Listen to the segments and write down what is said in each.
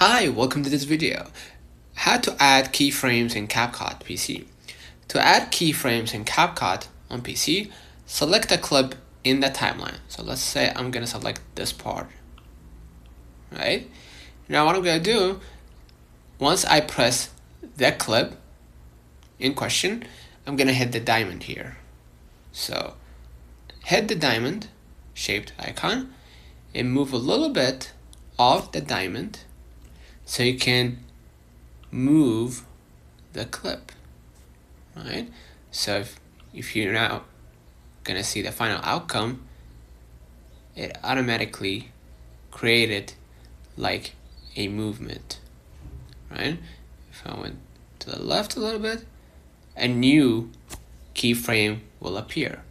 Hi, welcome to this video. How to add keyframes in CapCut PC. To add keyframes in CapCut on PC, select a clip in the timeline. So let's say I'm gonna select this part, right? Now what I'm gonna do, once I press that clip in question, I'm gonna hit the diamond here. So hit the diamond shaped icon and move a little bit of the diamond so you can move the clip, right? So if you're now gonna see the final outcome, it automatically created like a movement, right? If I went to the left a little bit, a new keyframe will appear,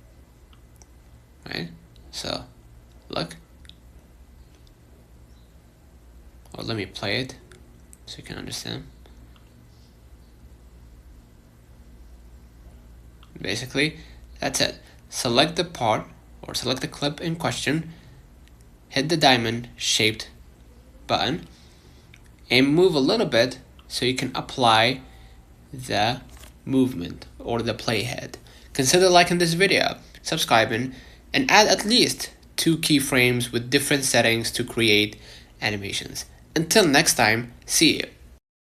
right? So look, or let me play it so you can understand. Basically, that's it. Select the part or select the clip in question, hit the diamond shaped button, and move a little bit so you can apply the movement or the playhead. Consider liking this video, subscribing, and add at least 2 keyframes with different settings to create animations. Until next time, see you.